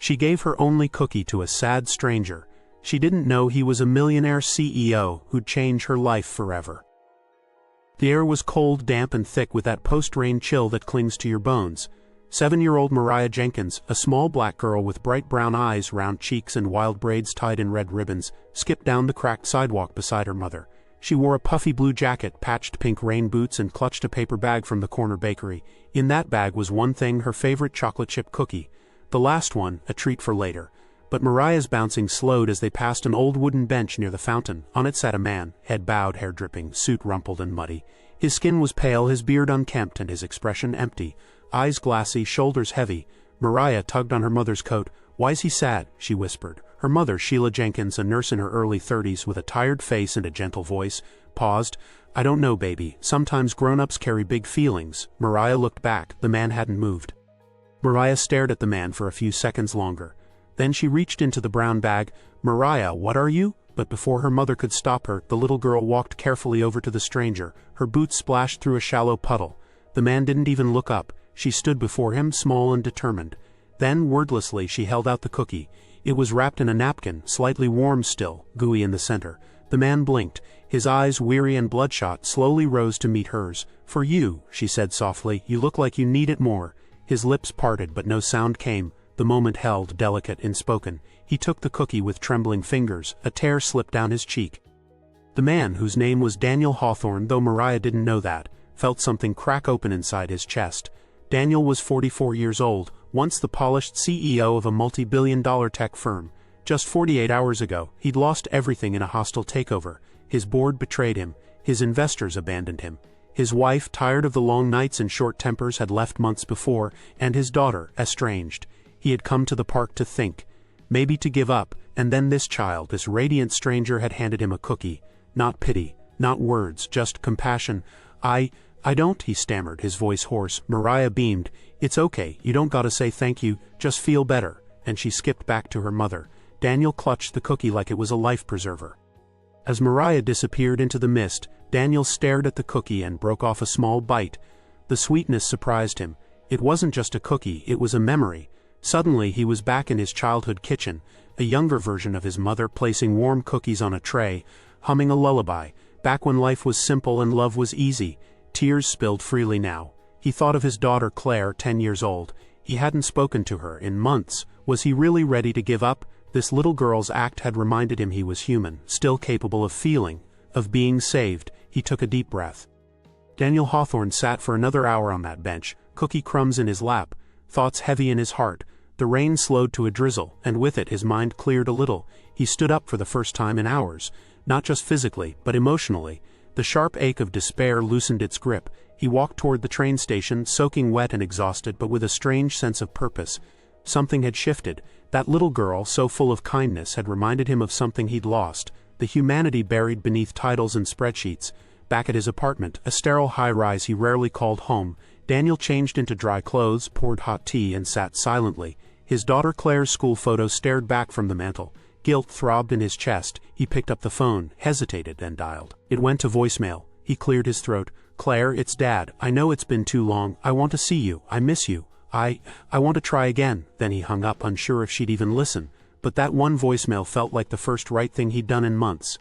She gave her only cookie to a sad stranger. She didn't know he was a millionaire CEO who'd change her life forever. The air was cold, damp, and thick with that post-rain chill that clings to your bones. 7-year-old Mariah Jenkins, a small black girl with bright brown eyes, round cheeks, and wild braids tied in red ribbons, skipped down the cracked sidewalk beside her mother. She wore a puffy blue jacket, patched pink rain boots, and clutched a paper bag from the corner bakery. In that bag was one thing, her favorite chocolate chip cookie. The last one, a treat for later. But Mariah's bouncing slowed as they passed an old wooden bench near the fountain. On it sat a man, head bowed, hair dripping, suit rumpled and muddy. His skin was pale, his beard unkempt, and his expression empty. Eyes glassy, shoulders heavy. Mariah tugged on her mother's coat. "Why's he sad?" she whispered. Her mother, Sheila Jenkins, a nurse in her early 30s with a tired face and a gentle voice, paused. "I don't know, baby. Sometimes grown-ups carry big feelings." Mariah looked back. The man hadn't moved. Mariah stared at the man for a few seconds longer. Then she reached into the brown bag. "Mariah, what are you?" But before her mother could stop her, the little girl walked carefully over to the stranger. Her boots splashed through a shallow puddle. The man didn't even look up. She stood before him, small and determined. Then, wordlessly, she held out the cookie. It was wrapped in a napkin, slightly warm still, gooey in the center. The man blinked. His eyes, weary and bloodshot, slowly rose to meet hers. "For you," she said softly. "You look like you need it more." His lips parted, but no sound came. The moment held, delicate, unspoken. He took the cookie with trembling fingers. A tear slipped down his cheek. The man, whose name was Daniel Hawthorne, though Mariah didn't know that, felt something crack open inside his chest. Daniel was 44 years old, once the polished CEO of a multi-billion-dollar tech firm. Just 48 hours ago, he'd lost everything in a hostile takeover. His board betrayed him. His investors abandoned him. His wife, tired of the long nights and short tempers, had left months before, and his daughter, estranged. He had come to the park to think, maybe to give up, and then this child, this radiant stranger, had handed him a cookie. Not pity, not words, just compassion. I don't," he stammered, his voice hoarse. Mariah beamed. "It's okay, you don't gotta say thank you, just feel better," and she skipped back to her mother. Daniel clutched the cookie like it was a life preserver. As Mariah disappeared into the mist, Daniel stared at the cookie and broke off a small bite. The sweetness surprised him. It wasn't just a cookie, it was a memory. Suddenly he was back in his childhood kitchen, a younger version of his mother placing warm cookies on a tray, humming a lullaby, back when life was simple and love was easy. Tears spilled freely now. He thought of his daughter Claire, 10 years old. He hadn't spoken to her in months. Was he really ready to give up? This little girl's act had reminded him he was human, still capable of feeling, of being saved. He took a deep breath. Daniel Hawthorne sat for another hour on that bench, cookie crumbs in his lap, thoughts heavy in his heart. The rain slowed to a drizzle, and with it his mind cleared a little. He stood up for the first time in hours, not just physically, but emotionally. The sharp ache of despair loosened its grip. He walked toward the train station, soaking wet and exhausted, but with a strange sense of purpose. Something had shifted. That little girl, so full of kindness, had reminded him of something he'd lost, the humanity buried beneath titles and spreadsheets. Back at his apartment, a sterile high-rise he rarely called home, Daniel changed into dry clothes, poured hot tea, and sat silently. His daughter Claire's school photo stared back from the mantel. Guilt throbbed in his chest. He picked up the phone, hesitated, and dialed. It went to voicemail. He cleared his throat. "Claire, it's Dad. I know it's been too long. I want to see you. I miss you. I want to try again." Then he hung up, unsure if she'd even listen. But that one voicemail felt like the first right thing he'd done in months.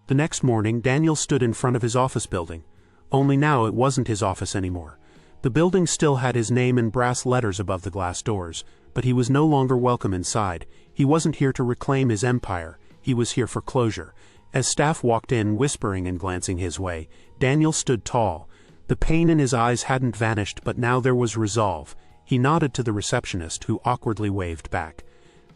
The next morning, Daniel stood in front of his office building. Only now it wasn't his office anymore. The building still had his name in brass letters above the glass doors, but he was no longer welcome inside. He wasn't here to reclaim his empire. He was here for closure. As staff walked in, whispering and glancing his way, Daniel stood tall. The pain in his eyes hadn't vanished, but now there was resolve. He nodded to the receptionist, who awkwardly waved back.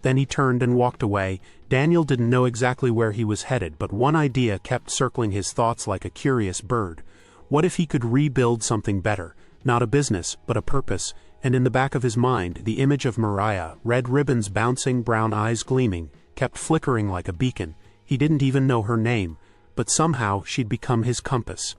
Then he turned and walked away. Daniel didn't know exactly where he was headed, but one idea kept circling his thoughts like a curious bird. What if he could rebuild something better? Not a business, but a purpose. And in the back of his mind, the image of Mariah, red ribbons bouncing, brown eyes gleaming, kept flickering like a beacon. He didn't even know her name, but somehow she'd become his compass.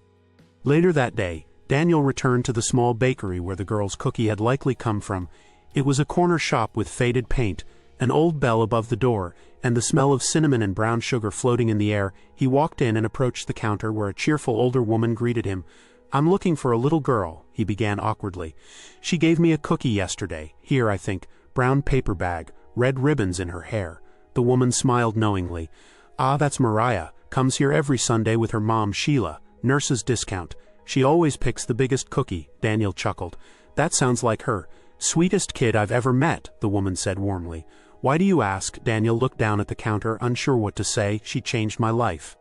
Later that day, Daniel returned to the small bakery where the girl's cookie had likely come from. It was a corner shop with faded paint, an old bell above the door, and the smell of cinnamon and brown sugar floating in the air. He walked in and approached the counter where a cheerful older woman greeted him. "I'm looking for a little girl," he began awkwardly. "She gave me a cookie yesterday. Here, I think. Brown paper bag. red ribbons in her hair. The woman smiled knowingly. "Ah, that's Mariah. Comes here every Sunday with her mom Sheila. Nurse's discount. She always picks the biggest cookie," Daniel chuckled. "That sounds like her. Sweetest kid I've ever met," the woman said warmly. "Why do you ask?" Daniel looked down at the counter, unsure what to say. "She changed my life."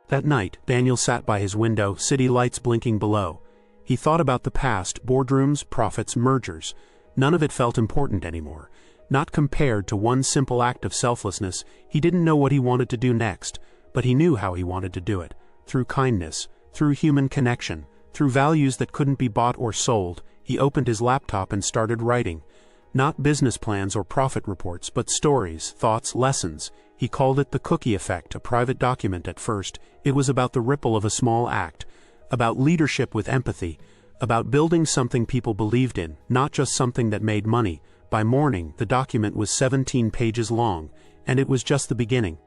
That night, Daniel sat by his window, city lights blinking below. He thought about the past, boardrooms, profits, mergers. None of it felt important anymore. Not compared to one simple act of selflessness. He didn't know what he wanted to do next, but he knew how he wanted to do it. Through kindness, through human connection, through values that couldn't be bought or sold. He opened his laptop and started writing. Not business plans or profit reports, but stories, thoughts, lessons. He called it the cookie effect, a private document at first. It was about the ripple of a small act, about leadership with empathy, about building something people believed in, not just something that made money. By morning, the document was 17 pages long, and it was just the beginning.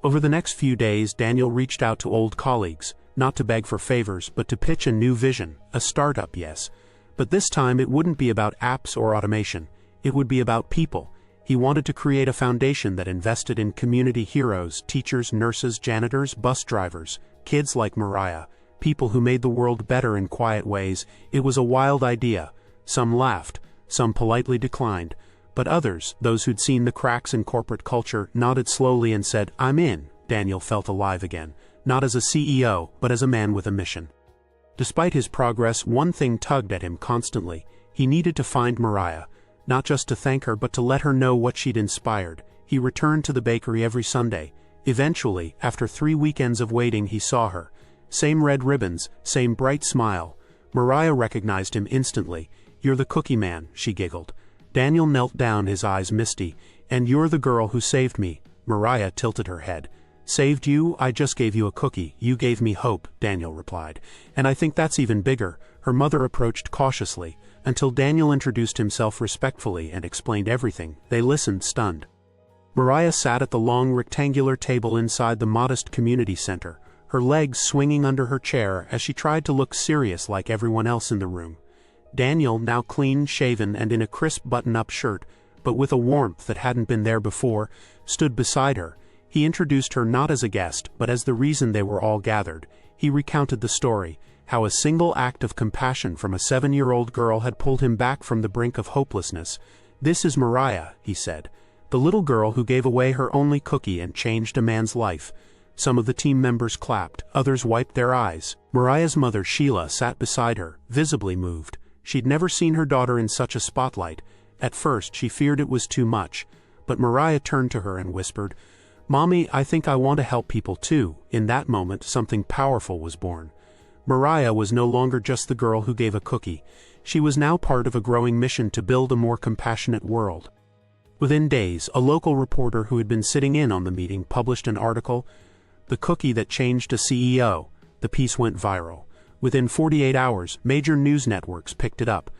Over the next few days, Daniel reached out to old colleagues, not to beg for favors, but to pitch a new vision, a startup, yes. But this time it wouldn't be about apps or automation. It would be about people. He wanted to create a foundation that invested in community heroes, teachers, nurses, janitors, bus drivers, kids like Mariah, people who made the world better in quiet ways. It was a wild idea. Some laughed, some politely declined, but others, those who'd seen the cracks in corporate culture, nodded slowly and said, "I'm in." Daniel felt alive again, not as a CEO, but as a man with a mission. Despite his progress, one thing tugged at him constantly. He needed to find Mariah, not just to thank her, but to let her know what she'd inspired. He returned to the bakery every Sunday. Eventually, after 3 weekends of waiting, he saw her. Same red ribbons, same bright smile. Mariah recognized him instantly. "You're the cookie man," she giggled. Daniel knelt down, his eyes misty. "And you're the girl who saved me." Mariah tilted her head. "Saved you? I just gave you a cookie. You gave me hope," Daniel replied. "And I think that's even bigger." Her mother approached cautiously, until Daniel introduced himself respectfully and explained everything. They listened, stunned. Mariah sat at the long rectangular table inside the modest community center, her legs swinging under her chair as she tried to look serious like everyone else in the room. Daniel, now clean-shaven and in a crisp button-up shirt, but with a warmth that hadn't been there before, stood beside her. He introduced her not as a guest, but as the reason they were all gathered. He recounted the story, how a single act of compassion from a 7-year-old girl had pulled him back from the brink of hopelessness. "This is Mariah," he said, "the little girl who gave away her only cookie and changed a man's life." Some of the team members clapped, others wiped their eyes. Mariah's mother, Sheila, sat beside her, visibly moved. She'd never seen her daughter in such a spotlight. At first, she feared it was too much, but Mariah turned to her and whispered, "Mommy, I think I want to help people too." In that moment, something powerful was born. Mariah was no longer just the girl who gave a cookie. She was now part of a growing mission to build a more compassionate world. Within days, a local reporter who had been sitting in on the meeting published an article, "The Cookie That Changed a CEO." The piece went viral. Within 48 hours, major news networks picked it up.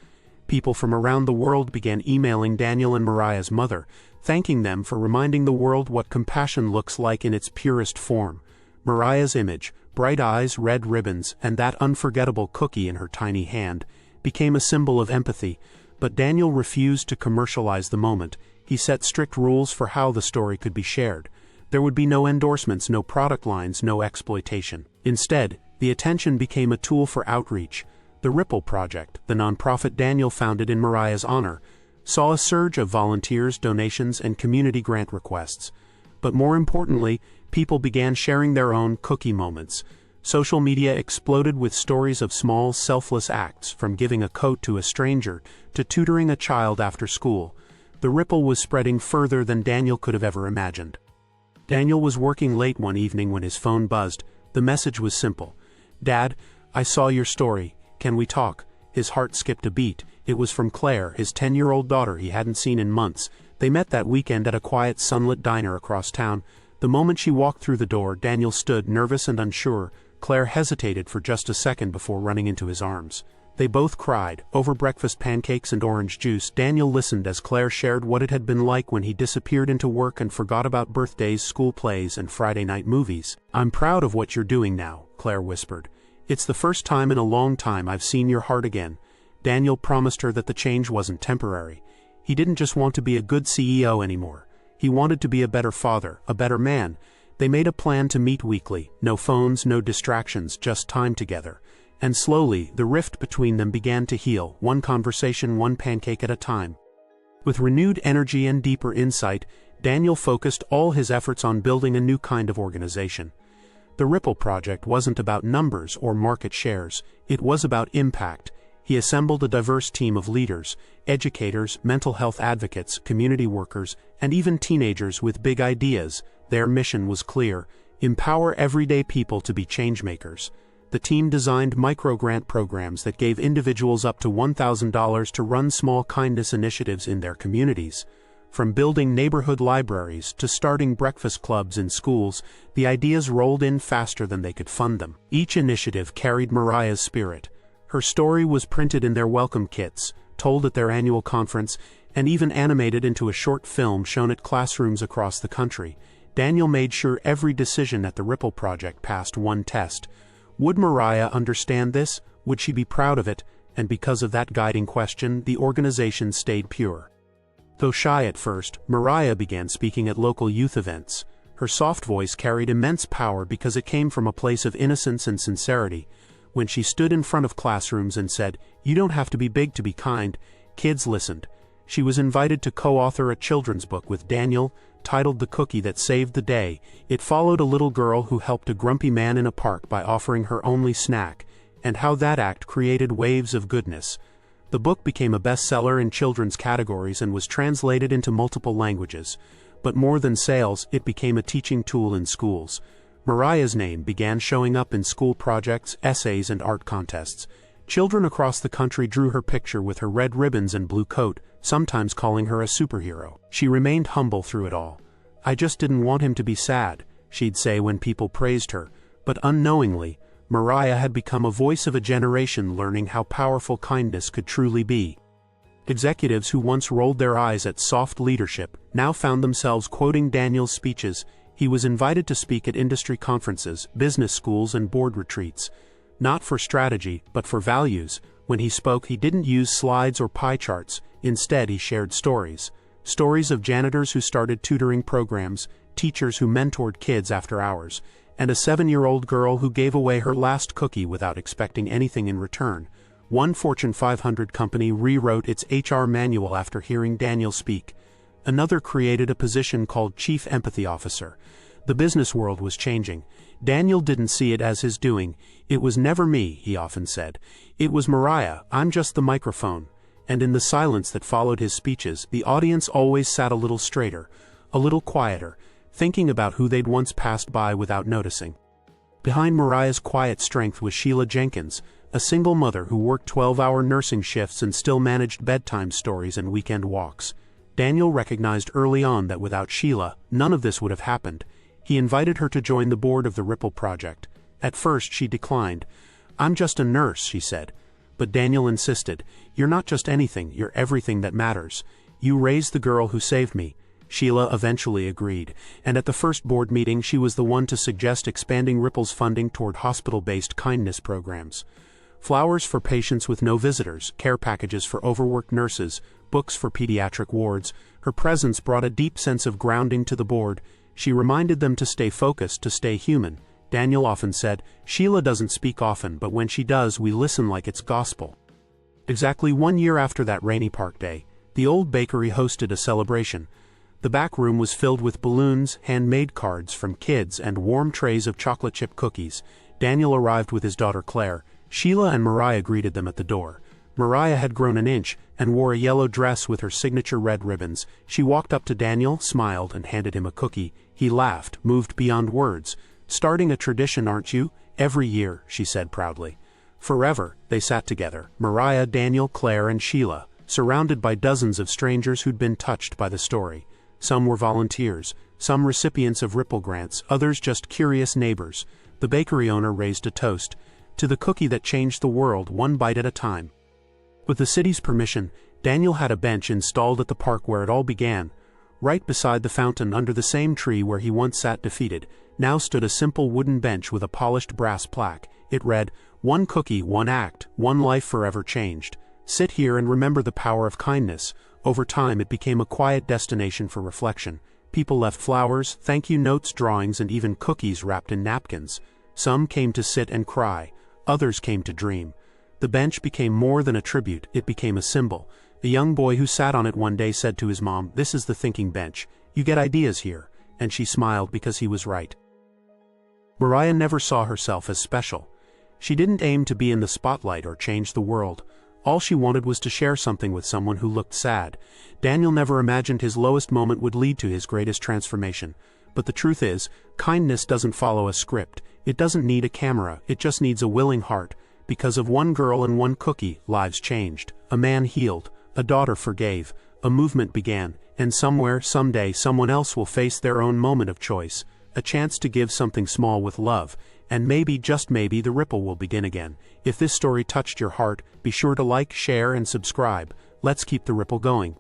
People from around the world began emailing Daniel and Mariah's mother, thanking them for reminding the world what compassion looks like in its purest form. Mariah's image, bright eyes, red ribbons, and that unforgettable cookie in her tiny hand, became a symbol of empathy, but Daniel refused to commercialize the moment. He set strict rules for how the story could be shared. There would be no endorsements, no product lines, no exploitation. Instead, the attention became a tool for outreach. The Ripple Project, the nonprofit Daniel founded in Mariah's honor, saw a surge of volunteers, donations, and community grant requests. But more importantly, people began sharing their own cookie moments. Social media exploded with stories of small, selfless acts, from giving a coat to a stranger to tutoring a child after school. The ripple was spreading further than Daniel could have ever imagined. Daniel was working late one evening when his phone buzzed. The message was simple. "Dad, I saw your story. Can we talk?" His heart skipped a beat. It was from Claire, his 10-year-old daughter he hadn't seen in months. They met that weekend at a quiet, sunlit diner across town. The moment she walked through the door, Daniel stood, nervous and unsure. Claire hesitated for just a second before running into his arms. They both cried, over breakfast pancakes and orange juice. Daniel listened as Claire shared what it had been like when he disappeared into work and forgot about birthdays, school plays, and Friday night movies. "I'm proud of what you're doing now," Claire whispered. "It's the first time in a long time I've seen your heart again." Daniel promised her that the change wasn't temporary. He didn't just want to be a good CEO anymore. He wanted to be a better father, a better man. They made a plan to meet weekly, no phones, no distractions, just time together. And slowly, the rift between them began to heal, one conversation, one pancake at a time. With renewed energy and deeper insight, Daniel focused all his efforts on building a new kind of organization. The Ripple project wasn't about numbers or market shares, it was about impact. He assembled a diverse team of leaders, educators, mental health advocates, community workers, and even teenagers with big ideas. Their mission was clear: empower everyday people to be changemakers. The team designed micro-grant programs that gave individuals up to $1,000 to run small kindness initiatives in their communities. From building neighborhood libraries to starting breakfast clubs in schools, the ideas rolled in faster than they could fund them. Each initiative carried Mariah's spirit. Her story was printed in their welcome kits, told at their annual conference, and even animated into a short film shown at classrooms across the country. Daniel made sure every decision at the Ripple project passed one test. Would Mariah understand this? Would she be proud of it? And because of that guiding question, the organization stayed pure. Though shy at first, Mariah began speaking at local youth events. Her soft voice carried immense power because it came from a place of innocence and sincerity. When she stood in front of classrooms and said, "You don't have to be big to be kind," kids listened. She was invited to co-author a children's book with Daniel, titled The Cookie That Saved the Day. It followed a little girl who helped a grumpy man in a park by offering her only snack, and how that act created waves of goodness. The book became a bestseller in children's categories and was translated into multiple languages. But more than sales, it became a teaching tool in schools. Mariah's name began showing up in school projects, essays, and art contests. Children across the country drew her picture with her red ribbons and blue coat, sometimes calling her a superhero. She remained humble through it all. "I just didn't want him to be sad," she'd say when people praised her. But unknowingly, Mariah had become a voice of a generation learning how powerful kindness could truly be. Executives who once rolled their eyes at soft leadership now found themselves quoting Daniel's speeches. He was invited to speak at industry conferences, business schools, and board retreats. Not for strategy, but for values. When he spoke, he didn't use slides or pie charts. Instead, he shared stories. Stories of janitors who started tutoring programs, teachers who mentored kids after hours, and a 7-year-old girl who gave away her last cookie without expecting anything in return. One Fortune 500 company rewrote its HR manual after hearing Daniel speak. Another created a position called Chief Empathy Officer. The business world was changing. Daniel didn't see it as his doing. "It was never me," he often said. "It was Mariah. I'm just the microphone." And in the silence that followed his speeches, the audience always sat a little straighter, a little quieter, thinking about who they'd once passed by without noticing. Behind Mariah's quiet strength was Sheila Jenkins, a single mother who worked 12-hour nursing shifts and still managed bedtime stories and weekend walks. Daniel recognized early on that without Sheila, none of this would have happened. He invited her to join the board of the Ripple project. At first, she declined. "I'm just a nurse," she said. But Daniel insisted, "You're not just anything, you're everything that matters. You raised the girl who saved me." Sheila eventually agreed, and at the first board meeting she was the one to suggest expanding Ripple's funding toward hospital-based kindness programs. Flowers for patients with no visitors, care packages for overworked nurses, books for pediatric wards. Her presence brought a deep sense of grounding to the board. She reminded them to stay focused, to stay human. Daniel often said, "Sheila doesn't speak often, but when she does, we listen like it's gospel." Exactly 1 year after that rainy park day, the old bakery hosted a celebration. The back room was filled with balloons, handmade cards from kids, and warm trays of chocolate chip cookies. Daniel arrived with his daughter Claire. Sheila and Mariah greeted them at the door. Mariah had grown an inch and wore a yellow dress with her signature red ribbons. She walked up to Daniel, smiled, and handed him a cookie. He laughed, moved beyond words. "Starting a tradition, aren't you? Every year," she said proudly. Forever, they sat together, Mariah, Daniel, Claire, and Sheila, surrounded by dozens of strangers who'd been touched by the story. Some were volunteers, some recipients of Ripple grants, others just curious neighbors. The bakery owner raised a toast, "To the cookie that changed the world, one bite at a time." With the city's permission, Daniel had a bench installed at the park where it all began. Right beside the fountain under the same tree where he once sat defeated, now stood a simple wooden bench with a polished brass plaque. It read, "One cookie, one act, one life forever changed. Sit here and remember the power of kindness. Over time it became a quiet destination for reflection. People left flowers, thank you notes, drawings, and even cookies wrapped in napkins. Some came to sit and cry, others came to dream. The bench became more than a tribute, it became a symbol. A young boy who sat on it one day said to his mom, "This is the thinking bench. You get ideas here." And she smiled because he was right. Mariah never saw herself as special. She didn't aim to be in the spotlight or change the world. All she wanted was to share something with someone who looked sad. Daniel never imagined his lowest moment would lead to his greatest transformation. But the truth is, kindness doesn't follow a script. It doesn't need a camera, it just needs a willing heart. Because of one girl and one cookie, lives changed. A man healed, a daughter forgave, a movement began, and somewhere, someday, someone else will face their own moment of choice. A chance to give something small with love, and maybe, just maybe, the ripple will begin again. If this story touched your heart, be sure to like, share, and subscribe. Let's keep the ripple going.